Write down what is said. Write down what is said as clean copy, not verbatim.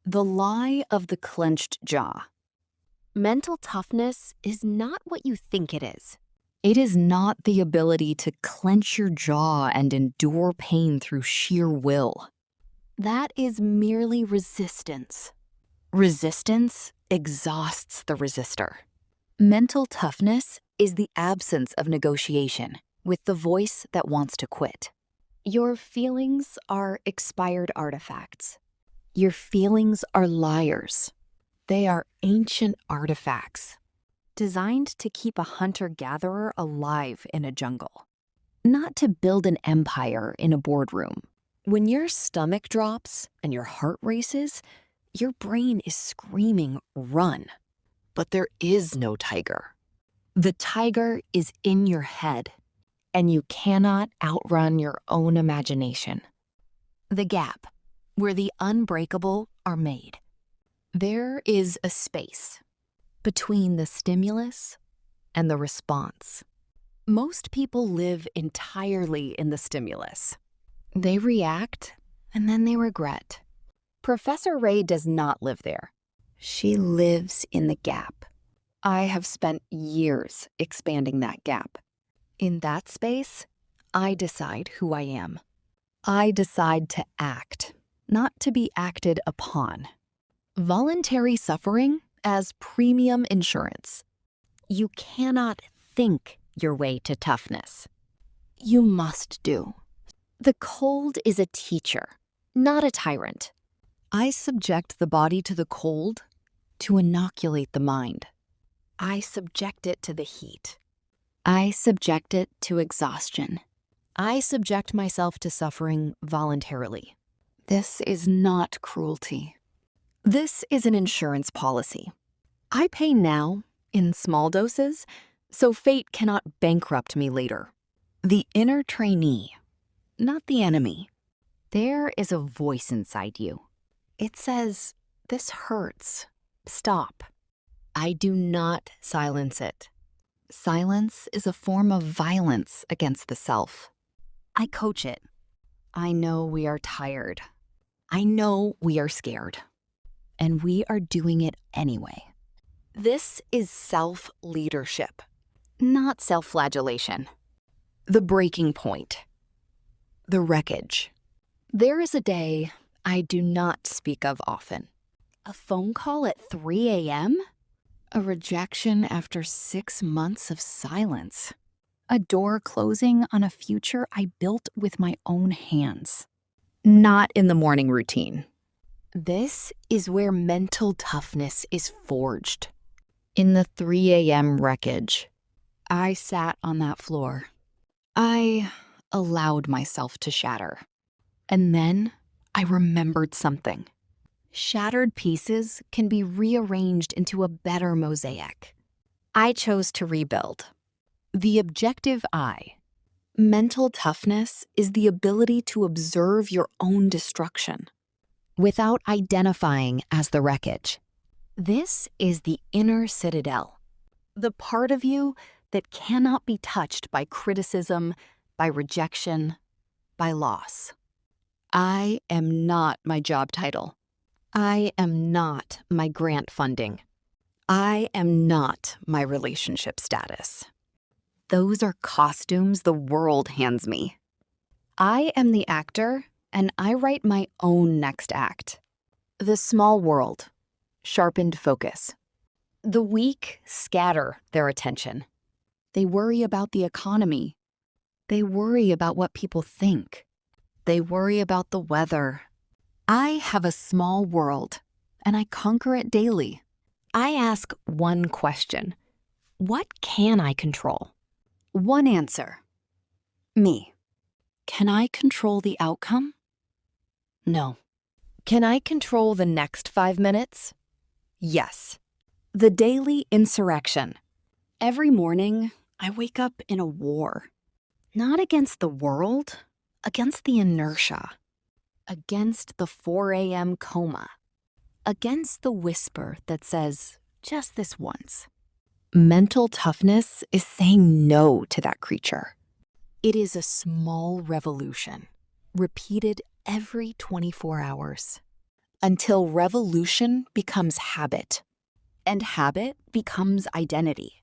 The lie of the clenched jaw. Mental toughness is not what you think it is. It is not the ability to clench your jaw and endure pain through sheer will. That is merely resistance. Resistance exhausts the resistor. Mental toughness is the absence of negotiation with the voice that wants to quit. Your feelings are expired artifacts. Your feelings are liars. They are ancient artifacts, designed to keep a hunter-gatherer alive in a jungle, not to build an empire in a boardroom. When your stomach drops and your heart races, your brain is screaming, run. But there is no tiger. The tiger is in your head, and you cannot outrun your own imagination. The gap, where the unbreakable are made. There is a space between the stimulus and the response. Most people live entirely in the stimulus. They react, and then they regret. Professor Rae does not live there. She lives in the gap. I have spent years expanding that gap. In that space, I decide who I am. I decide to act, not to be acted upon. Voluntary suffering as premium insurance. You cannot think your way to toughness. You must do. The cold is a teacher, not a tyrant. I subject the body to the cold to inoculate the mind. I subject it to the heat. I subject it to exhaustion. I subject myself to suffering voluntarily. This is not cruelty. This is an insurance policy. I pay now in small doses, so fate cannot bankrupt me later. The inner trainee, not the enemy. There is a voice inside you. It says, "This hurts. Stop." I do not silence it. Silence is a form of violence against the self. I coach it. I know we are tired. I know we are scared. And we are doing it anyway. This is self-leadership, not self-flagellation. The breaking point. The wreckage. There is a day I do not speak of often. A phone call at 3 a.m.? A rejection after 6 months of silence. A door closing on a future I built with my own hands. Not in the morning routine. This is where mental toughness is forged. In the 3 a.m. wreckage, I sat on that floor. I allowed myself to shatter. And then I remembered something. Shattered pieces can be rearranged into a better mosaic. I chose to rebuild. The objective eye. Mental toughness is the ability to observe your own destruction without identifying as the wreckage. This is the inner citadel, the part of you that cannot be touched by criticism, by rejection, by loss. I am not my job title. I am not my grant funding. I am not my relationship status. Those are costumes the world hands me. I am the actor, and I write my own next act. The small world, sharpened focus. The weak scatter their attention. They worry about the economy. They worry about what people think. They worry about the weather. I have a small world, and I conquer it daily. I ask one question. What can I control? One answer. Me. Can I control the outcome? No. Can I control the next 5 minutes? Yes. The daily insurrection. Every morning, I wake up in a war. Not against the world, against the inertia. Against the 4 a.m. coma. Against the whisper that says, just this once. Mental toughness is saying no to that creature. It is a small revolution, repeated every 24 hours. until revolution becomes habit, and habit becomes identity.